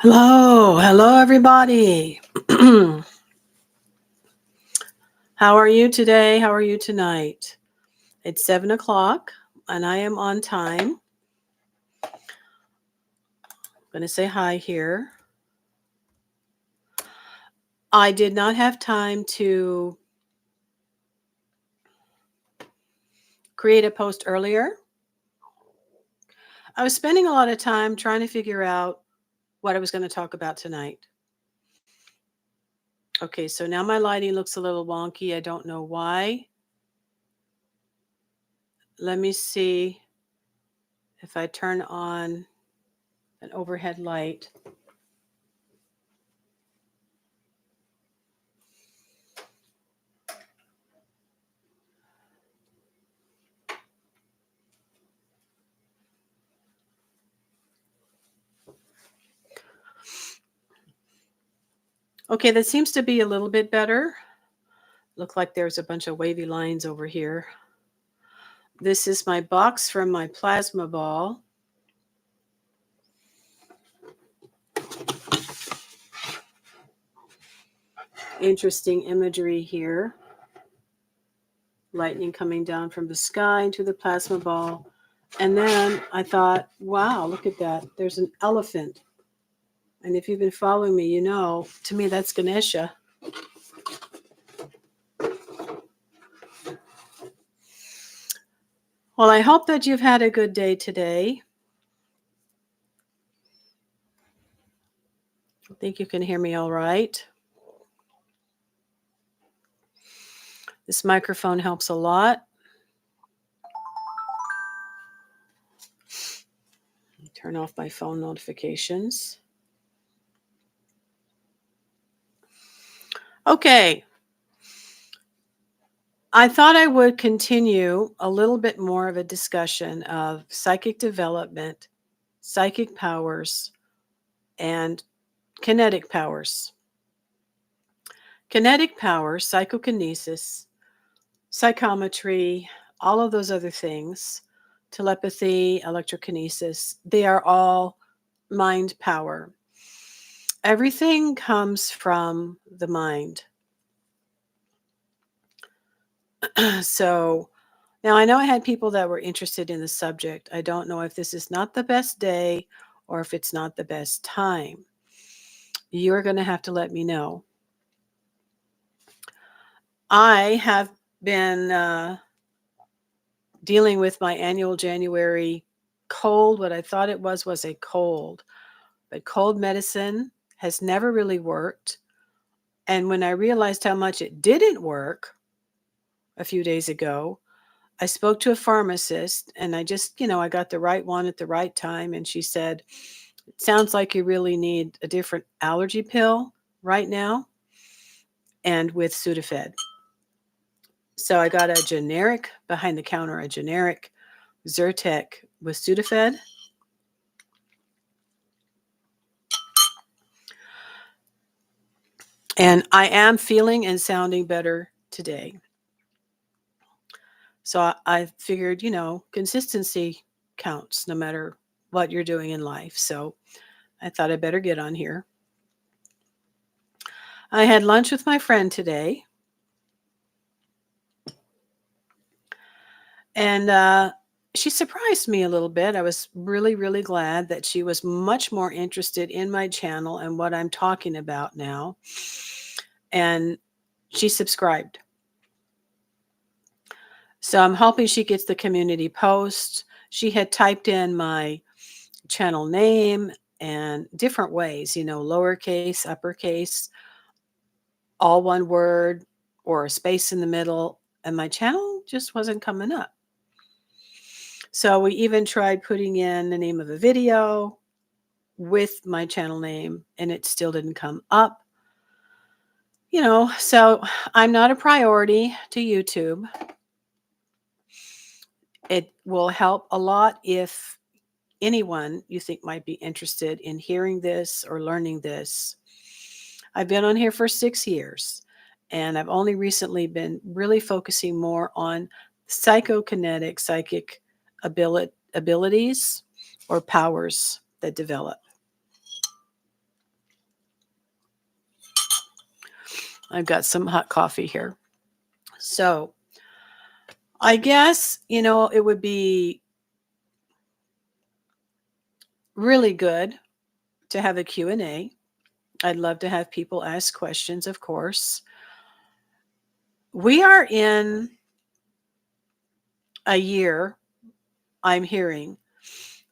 Hello, everybody. How are you today? How are you tonight? It's 7 o'clock and I am on time. I'm going to say hi here. I did not have time to create a post earlier. I was spending a lot of time trying to figure out what I was going to talk about tonight. Okay, so now my lighting looks a little wonky. I don't know why. Let me see if I turn on an overhead light. Okay, that seems to be a little bit better. Look like there's a bunch of wavy lines over here. This is my box from my plasma ball. Interesting imagery here. Lightning coming down from the sky into the plasma ball. And then I thought, wow, look at that. There's an elephant. And if you've been following me, you know, to me, that's Ganesha. Well, I hope that you've had a good day today. I think you can hear me all right. This microphone helps a lot. Turn off my phone notifications. Okay. I thought I would continue a little bit more of a discussion of psychic development, psychic powers, and kinetic powers. Kinetic powers, psychokinesis, psychometry, all of those other things, telepathy, electrokinesis, they are all mind power. Everything comes from the mind. So now I know I had people that were interested in the subject. I don't know if this is not the best day or if it's not the best time. You're going to have to let me know. I have been dealing with my annual January cold. What I thought it was a cold, but cold medicine has never really worked. And when I realized how much it didn't work a few days ago, I spoke to a pharmacist and I just, I got the right one at the right time. And she said, it sounds like you really need a different allergy pill right now and with Sudafed. So I got a generic behind the counter, a generic Zyrtec with Sudafed. And I am feeling and sounding better today. So I figured, consistency counts no matter what you're doing in life. So I thought I'd better get on here. I had lunch with my friend today. And she surprised me a little bit. I was really, really glad that she was much more interested in my channel and what I'm talking about now. And she subscribed. So I'm hoping she gets the community post. She had typed in my channel name and different ways, lowercase, uppercase, all one word, or a space in the middle. And my channel just wasn't coming up. So we even tried putting in the name of a video with my channel name, and it still didn't come up. So I'm not a priority to YouTube. It will help a lot if anyone you think might be interested in hearing this or learning this. I've been on here for 6 years, and I've only recently been really focusing more on psychokinetic, psychic abilities or powers that develop. I've got some hot coffee here. So I guess, it would be really good to have a Q&A. I'd love to have people ask questions, of course. We are in a year, I'm hearing,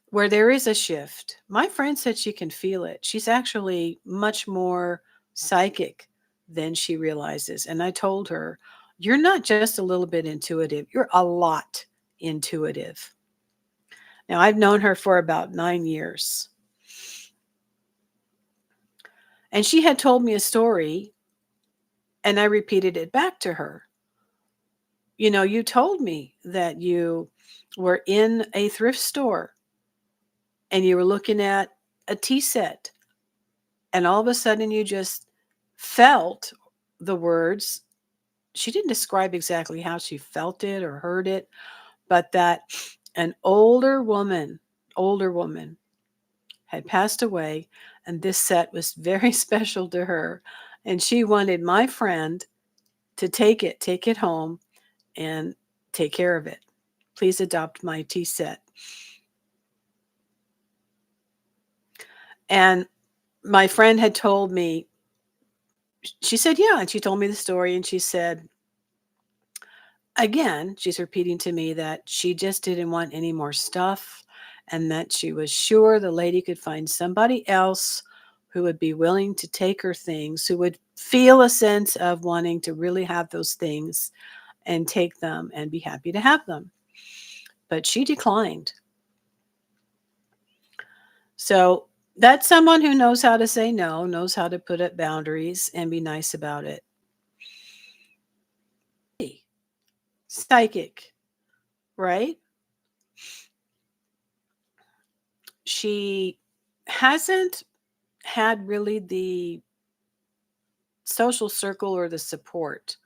where there is a shift. My friend said she can feel it. She's actually much more psychic than she realizes. And I told her, you're not just a little bit intuitive, you're a lot intuitive. Now, I've known her for about 9 years. And she had told me a story, and I repeated it back to her. You told me that you were in a thrift store and you were looking at a tea set, and all of a sudden you just felt the words. She didn't describe exactly how she felt it or heard it, but that an older woman had passed away, and this set was very special to her. And she wanted my friend to take it home and take care of it. Please adopt my tea set. And my friend had told me, she said, yeah. And she told me the story, and she said, again, she's repeating to me that she just didn't want any more stuff, and that she was sure the lady could find somebody else who would be willing to take her things, who would feel a sense of wanting to really have those things and take them and be happy to have them. But she declined. So that's someone who knows how to say no, knows how to put up boundaries and be nice about it. Psychic, right? She hasn't had really the social circle or the support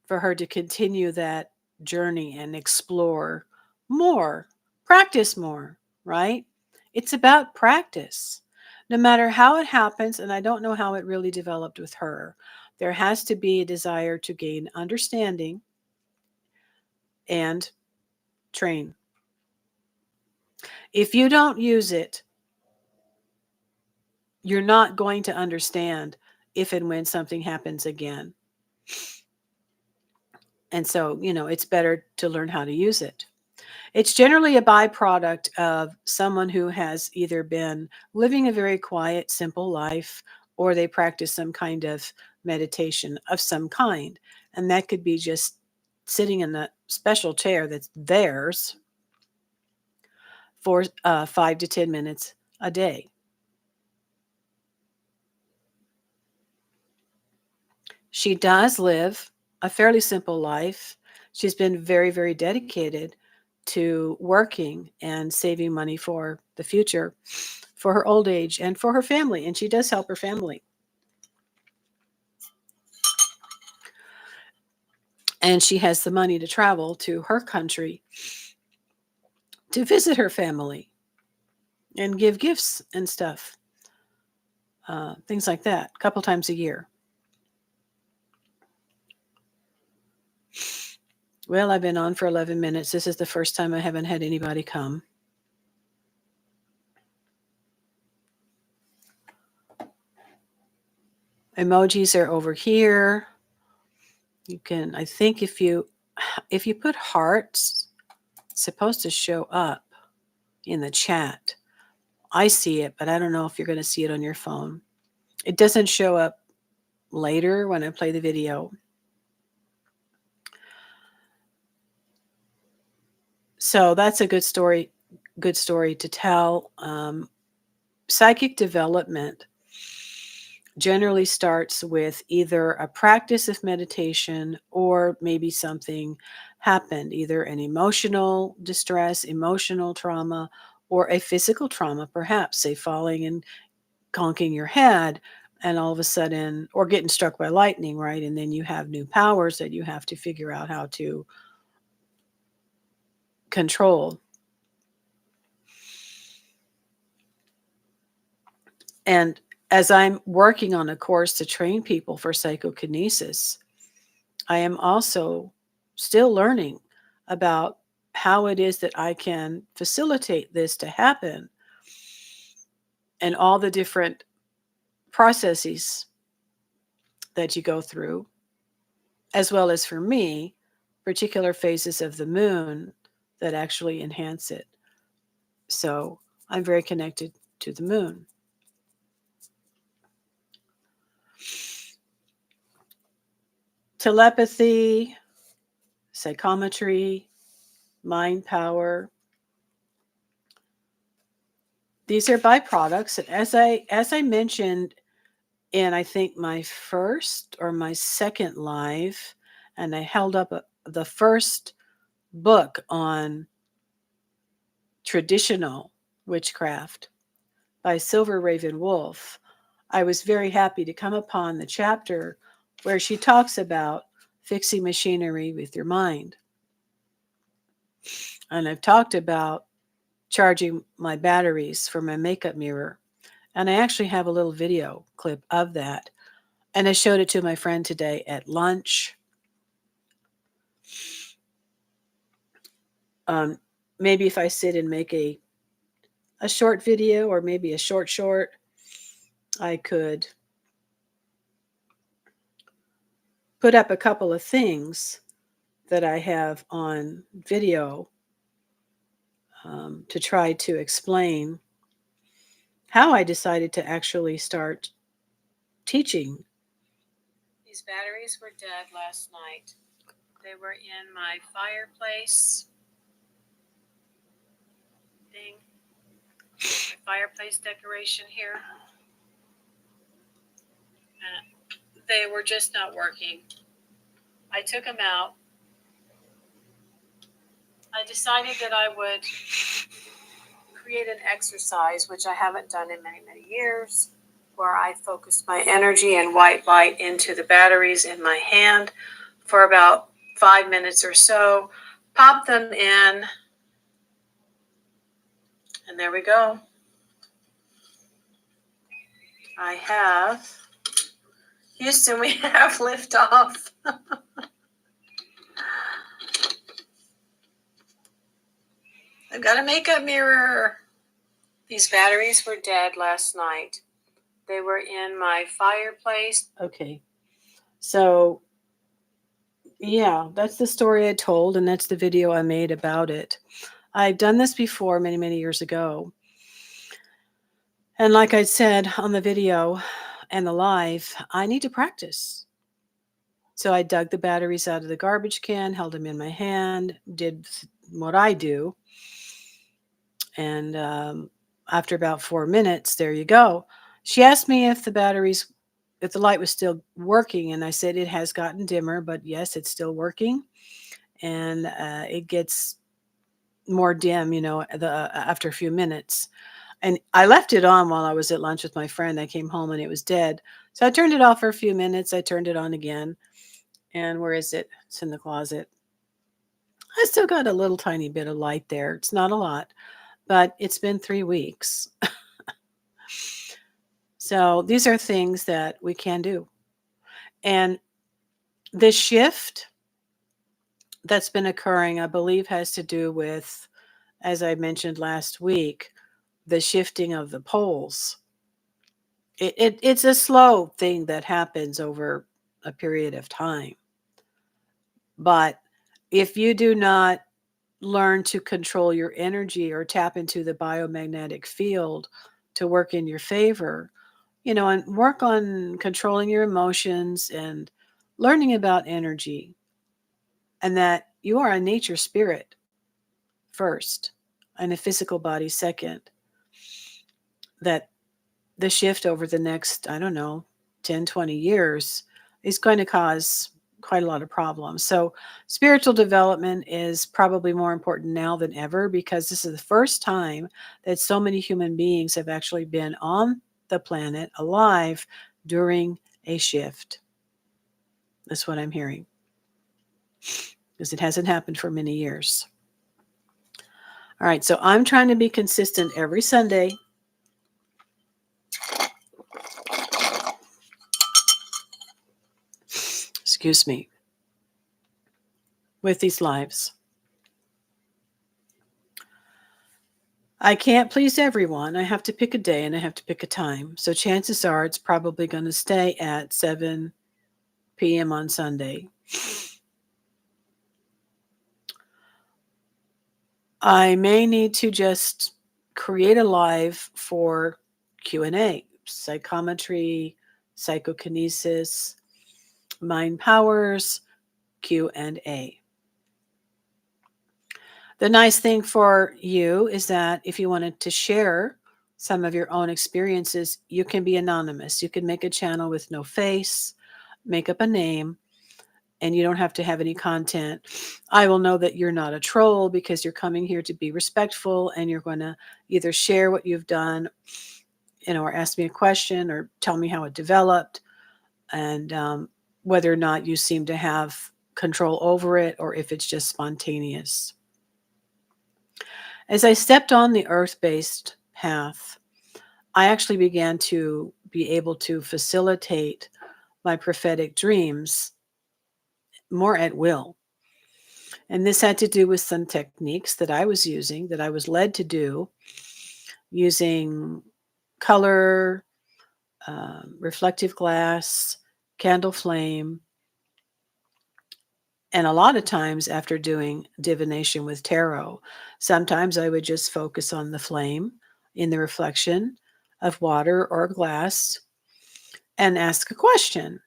for her to continue that journey and explore more, practice more, right? It's about practice. No matter how it happens, and I don't know how it really developed with her, there has to be a desire to gain understanding and train. If you don't use it, you're not going to understand if and when something happens again. And so, it's better to learn how to use it. It's generally a byproduct of someone who has either been living a very quiet, simple life, or they practice some kind of meditation of some kind. And that could be just sitting in a special chair that's theirs for 5 to 10 minutes a day. She does live a fairly simple life. She's been very, very dedicated to working and saving money for the future, for her old age, and for her family. And she does help her family. And she has the money to travel to her country to visit her family and give gifts and stuff, things like that, a couple times a year. Well, I've been on for 11 minutes. This is the first time I haven't had anybody come. Emojis are over here. You can, I think if you put hearts, it's supposed to show up in the chat. I see it, but I don't know if you're going to see it on your phone. It doesn't show up later when I play the video. So that's a good story to tell. Psychic development generally starts with either a practice of meditation or maybe something happened, either an emotional distress, emotional trauma, or a physical trauma, perhaps, say falling and conking your head, and all of a sudden, or getting struck by lightning, right? And then you have new powers that you have to figure out how to control. And as I'm working on a course to train people for psychokinesis, I am also still learning about how it is that I can facilitate this to happen and all the different processes that you go through, as well as for me, particular phases of the moon that actually enhance it. So I'm very connected to the moon. Telepathy, psychometry, mind power. These are byproducts. And as I mentioned in, I think, my first or my second live, and I held up the first book on traditional witchcraft by Silver Raven Wolf, I was very happy to come upon the chapter where she talks about fixing machinery with your mind. And I've talked about charging my batteries for my makeup mirror. And I actually have a little video clip of that. And I showed it to my friend today at lunch. Maybe if I sit and make a short video, or maybe a short, I could put up a couple of things that I have on video to try to explain how I decided to actually start teaching. These batteries were dead last night. They were in my fireplace thing, my fireplace decoration here. And they were just not working. I took them out. I decided that I would create an exercise, which I haven't done in many, many years, where I focused my energy and white light into the batteries in my hand for about 5 minutes or so, pop them in, and there we go. I have Houston, we have liftoff. I've got a makeup mirror. These batteries were dead last night. They were in my fireplace. Okay. So, yeah, that's the story I told, and that's the video I made about it. I've done this before many, many years ago. And like I said on the video and the live, I need to practice. So I dug the batteries out of the garbage can, held them in my hand, did what I do. And after about 4 minutes, there you go. She asked me if the light was still working. And I said, it has gotten dimmer, but yes, it's still working. And it gets more dim, after a few minutes. And I left it on while I was at lunch with my friend. I came home and it was dead. So I turned it off for a few minutes. I turned it on again. And where is it? It's in the closet. I still got a little tiny bit of light there. It's not a lot, but it's been 3 weeks. So these are things that we can do. And this shift that's been occurring, I believe, has to do with, as I mentioned last week, the shifting of the poles. It's a slow thing that happens over a period of time. But if you do not learn to control your energy or tap into the biomagnetic field to work in your favor, and work on controlling your emotions and learning about energy, and that you are a nature spirit first and a physical body second, that the shift over the next, 10, 20 years is going to cause quite a lot of problems. So spiritual development is probably more important now than ever, because this is the first time that so many human beings have actually been on the planet alive during a shift. That's what I'm hearing, because it hasn't happened for many years. All right, so I'm trying to be consistent every Sunday excuse me, with these lives. I can't please everyone. I have to pick a day and I have to pick a time. So chances are it's probably going to stay at 7 p.m. on Sunday. I may need to just create a live for Q&A, psychometry, psychokinesis, mind powers, Q&A. The nice thing for you is that if you wanted to share some of your own experiences, you can be anonymous. You can make a channel with no face, make up a name, and you don't have to have any content. I will know that you're not a troll because you're coming here to be respectful and you're going to either share what you've done, or ask me a question or tell me how it developed, and whether or not you seem to have control over it or if it's just spontaneous. As I stepped on the earth-based path, I actually began to be able to facilitate my prophetic dreams more at will. And this had to do with some techniques that I was using, that I was led to do, using color, reflective glass, candle flame, and a lot of times after doing divination with tarot, sometimes I would just focus on the flame in the reflection of water or glass and ask a question.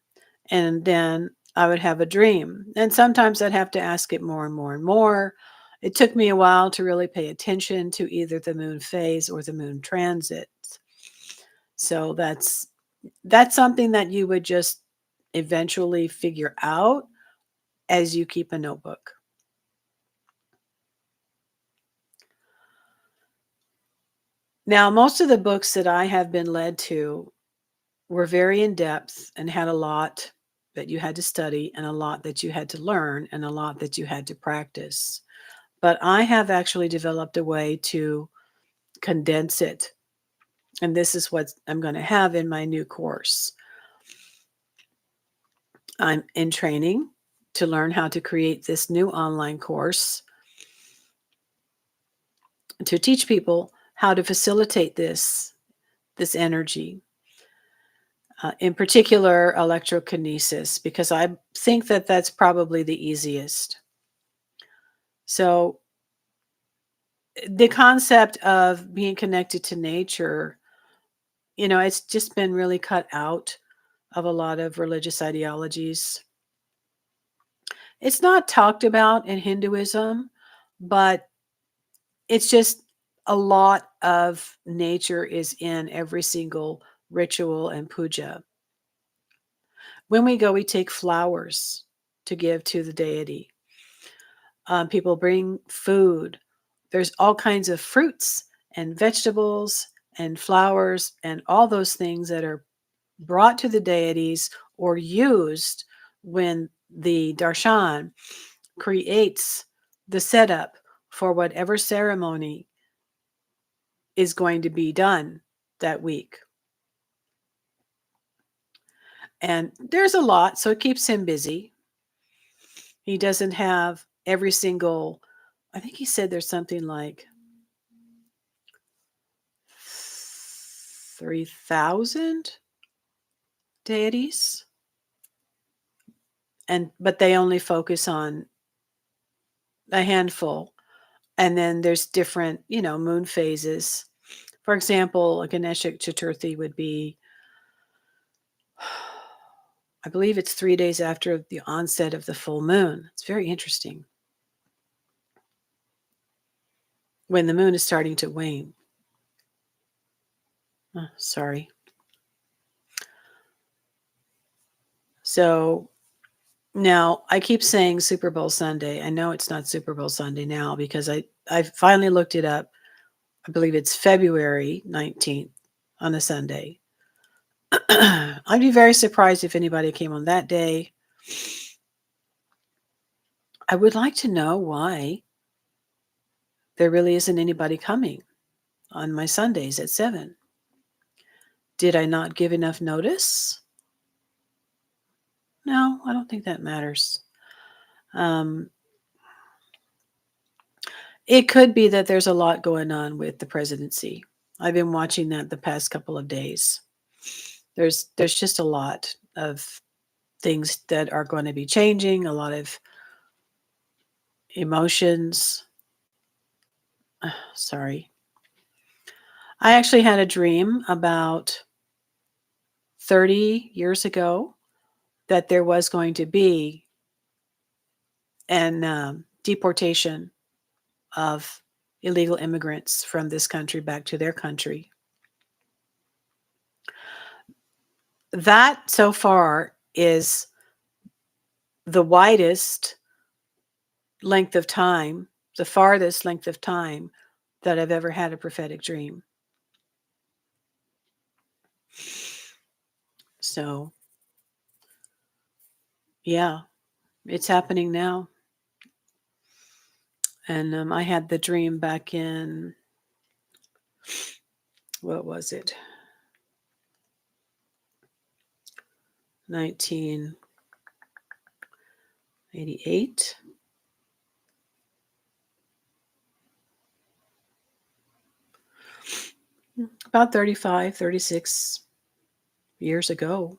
And then I would have a dream. And sometimes I'd have to ask it more and more and more. It took me a while to really pay attention to either the moon phase or the moon transit. So that's something that you would just eventually figure out as you keep a notebook. Now, most of the books that I have been led to were very in depth and had a lot that you had to study and a lot that you had to learn and a lot that you had to practice. But I have actually developed a way to condense it. And this is what I'm going to have in my new course. I'm in training to learn how to create this new online course to teach people how to facilitate this energy. In particular, electrokinesis, because I think that that's probably the easiest. So the concept of being connected to nature, it's just been really cut out of a lot of religious ideologies. It's not talked about in Hinduism, but it's just a lot of nature is in every single ritual and puja. When we go, we take flowers to give to the deity. People bring food. There's all kinds of fruits and vegetables and flowers and all those things that are brought to the deities or used when the darshan creates the setup for whatever ceremony is going to be done that week. And there's a lot, so it keeps him busy. He doesn't have every single, I think he said there's something like 3,000 deities. But they only focus on a handful. And then there's different, moon phases. For example, a Ganesha Chaturthi would be, I believe it's 3 days after the onset of the full moon. It's very interesting. When the moon is starting to wane. Oh, sorry. So now I keep saying Super Bowl Sunday. I know it's not Super Bowl Sunday now because I finally looked it up. I believe it's February 19th on a Sunday. I'd be very surprised if anybody came on that day. I would like to know why there really isn't anybody coming on my Sundays at 7. Did I not give enough notice? No, I don't think that matters. Um, it could be that there's a lot going on with the presidency. I've been watching that the past couple of days. There's just a lot of things that are going to be changing, a lot of emotions. Sorry. I actually had a dream about 30 years ago that there was going to be an deportation of illegal immigrants from this country back to their country. That so far is the widest length of time, the farthest length of time that I've ever had a prophetic dream. So, yeah, it's happening now. And I had the dream back in, what was it? 1988. About 35, 36 years ago.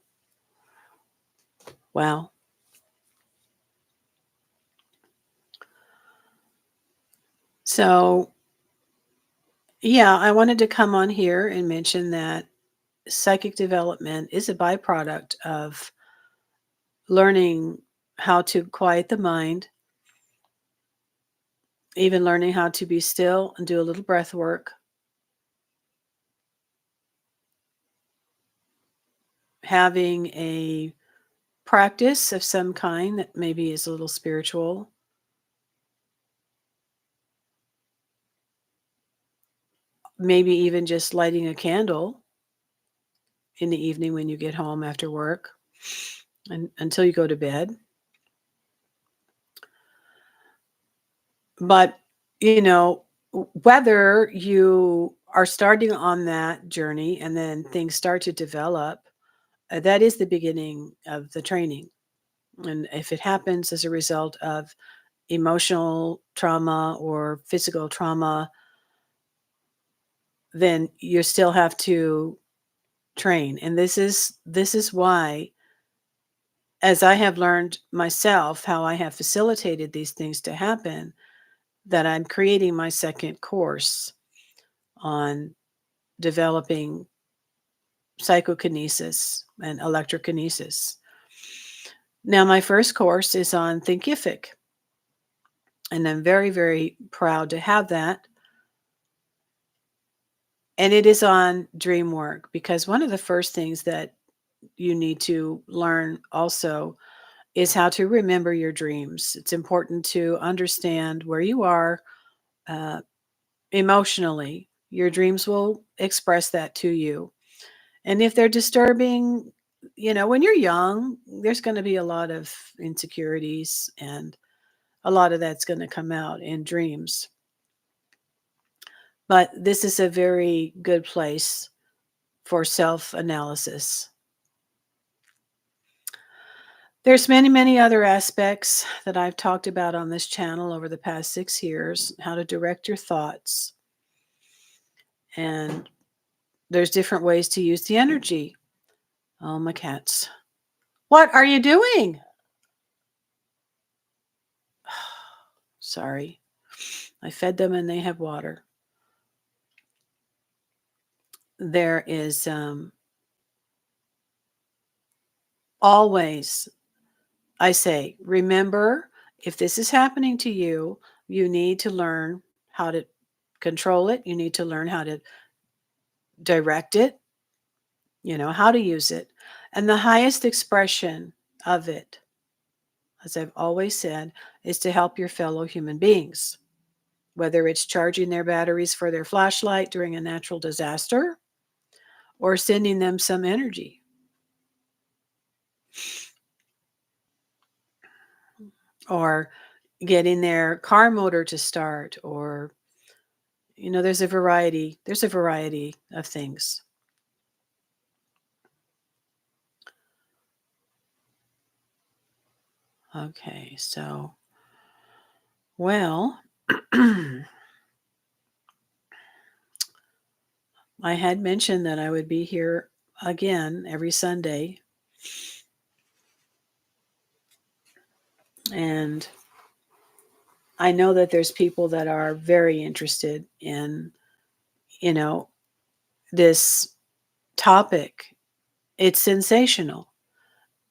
Wow. So, yeah, I wanted to come on here and mention that psychic development is a byproduct of learning how to quiet the mind, even learning how to be still and do a little breath work, having a practice of some kind that maybe is a little spiritual, maybe even just lighting a candle in the evening when you get home after work and until you go to bed. But, whether you are starting on that journey and then things start to develop, that is the beginning of the training. And if it happens as a result of emotional trauma or physical trauma, then you still have to train. And this is why, as I have learned myself how I have facilitated these things to happen, that I'm creating my second course on developing psychokinesis and electrokinesis. Now, my first course is on Thinkific, and I'm very, very proud to have that. And it is on dream work, because one of the first things that you need to learn also is how to remember your dreams. It's important to understand where you are uh, emotionally. Your dreams will express that to you. And if they're disturbing, when you're young, there's going to be a lot of insecurities, and a lot of that's going to come out in dreams. But this is a very good place for self-analysis. There's many, many other aspects that I've talked about on this channel over the past 6 years, how to direct your thoughts. And there's different ways to use the energy. Oh, my cats. What are you doing? Sorry. I fed them and they have water. There is always, I say, remember, if this is happening to you, you need to learn how to control it. You need to learn how to direct it, how to use it. And the highest expression of it, as I've always said, is to help your fellow human beings, whether it's charging their batteries for their flashlight during a natural disaster or sending them some energy, or getting their car motor to start, or there's a variety of things. Okay, so, well, I had mentioned that I would be here again every Sunday. And I know that there's people that are very interested in, you know, this topic. It's sensational.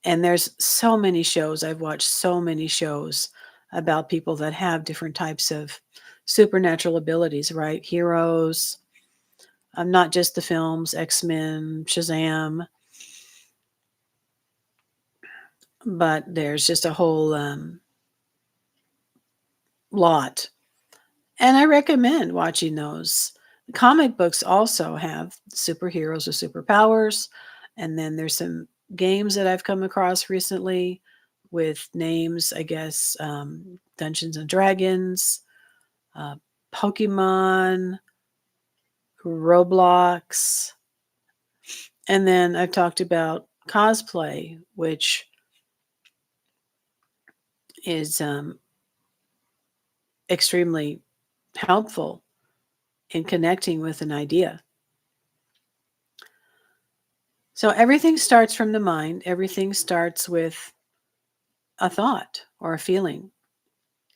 And there's so many shows. I've watched so many shows about people that have different types of supernatural abilities, right? Heroes, not just the films, X-Men, Shazam, but there's just a whole lot. And I recommend watching those. Comic books also have superheroes with superpowers. And then there's some games that I've come across recently with names, I guess, Dungeons and Dragons, uh, Pokemon, Roblox. And then I've talked about cosplay, which is extremely helpful in connecting with an idea. So everything starts from the mind. Everything starts with a thought or a feeling.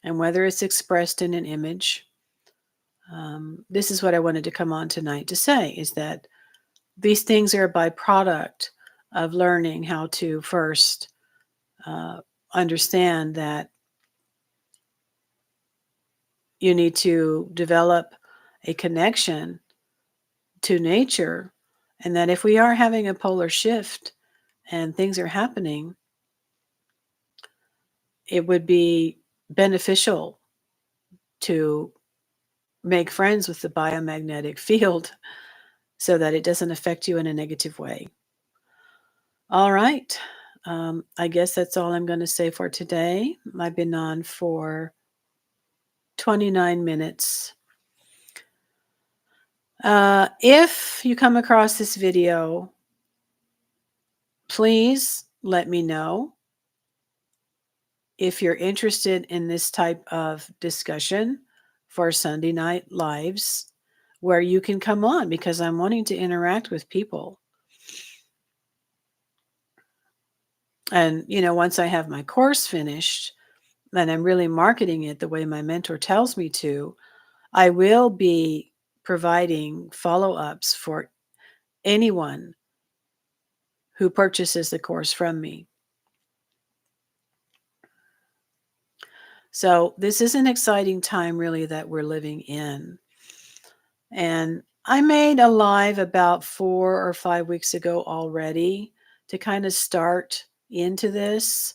And whether it's expressed in an image, this is what I wanted to come on tonight to say, is that these things are a byproduct of learning how to first understand that you need to develop a connection to nature, and that if we are having a polar shift and things are happening, it would be beneficial to make friends with the biomagnetic field so that it doesn't affect you in a negative way. All right. I guess that's all I'm going to say for today. I've been on for 29 minutes. If you come across this video, please let me know if you're interested in this type of discussion for Sunday Night Lives, where you can come on, because I'm wanting to interact with people. And, once I have my course finished and I'm really marketing it the way my mentor tells me to, I will be providing follow-ups for anyone who purchases the course from me. So this is an exciting time, really, that we're living in. And I made a live about 4 or 5 weeks ago already to kind of start into this,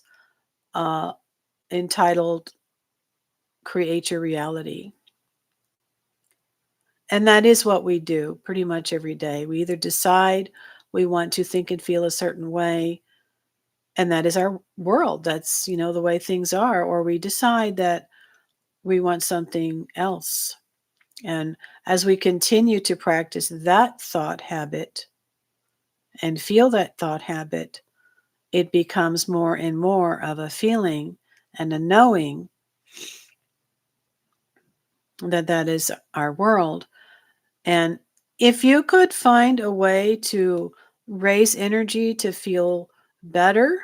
entitled Create Your Reality. And that is what we do pretty much every day. We either decide we want to think and feel a certain way, and that is our world. That's, the way things are, or we decide that we want something else. And as we continue to practice that thought habit and feel that thought habit, it becomes more and more of a feeling and a knowing that that is our world. And if you could find a way to raise energy to feel better,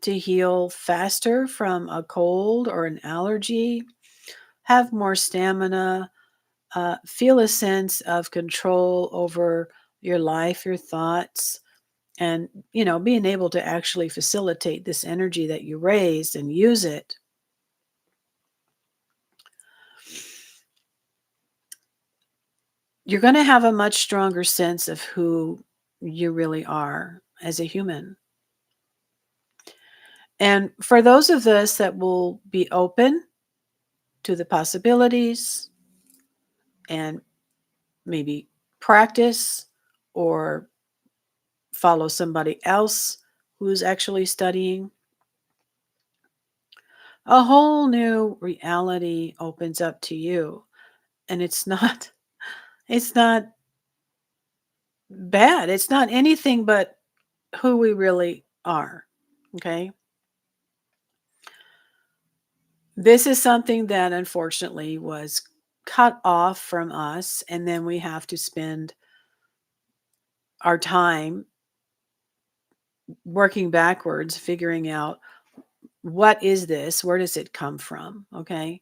to heal faster from a cold or an allergy, have more stamina, feel a sense of control over your life, your thoughts, and, being able to actually facilitate this energy that you raised and use it. You're going to have a much stronger sense of who you really are as a human. And for those of us that will be open to the possibilities and maybe practice or follow somebody else who's actually studying, a whole new reality opens up to you. And it's not bad. It's not anything but who we really are. Okay. This is something that unfortunately was cut off from us, and then we have to spend our time working backwards, figuring out what is this? Where does it come from? Okay.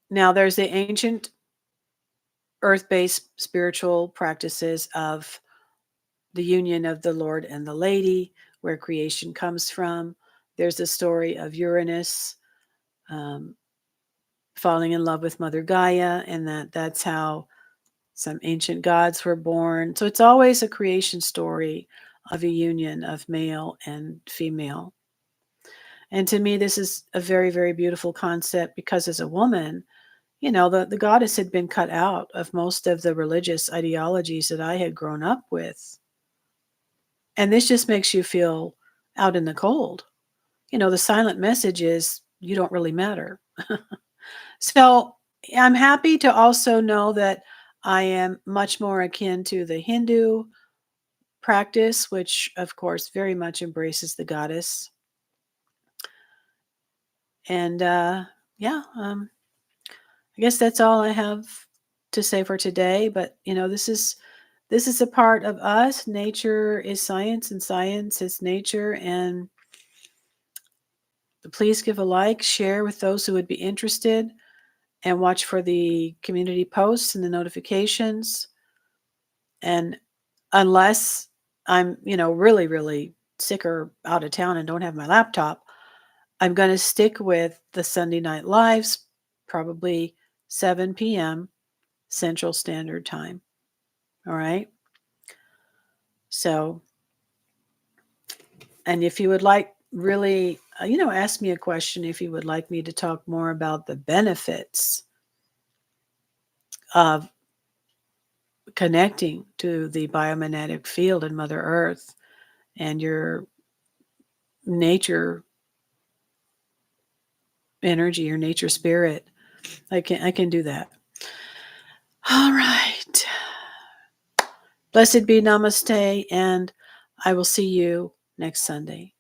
Now, there's the ancient earth-based spiritual practices of the union of the Lord and the Lady, where creation comes from. There's the story of Uranus um, falling in love with Mother Gaia, and that's how some ancient gods were born. So it's always a creation story of a union of male and female. And to me, this is a very, very beautiful concept because as a woman, the goddess had been cut out of most of the religious ideologies that I had grown up with. And this just makes you feel out in the cold. The silent message is you don't really matter. So I'm happy to also know that I am much more akin to the Hindu practice, which of course very much embraces the goddess. And yeah, I guess that's all I have to say for today. But this is a part of us. Nature is science, and science is nature. And please give a like, share with those who would be interested, and watch for the community posts and the notifications. And unless I'm, really, really sick or out of town and don't have my laptop, I'm going to stick with the Sunday night lives, probably 7 p.m. Central Standard Time. All right. So, and if you would like really, ask me a question if you would like me to talk more about the benefits of connecting to the biomagnetic field in Mother Earth and your nature energy, your nature spirit, I can do that. All right. Blessed be, namaste, and I will see you next Sunday.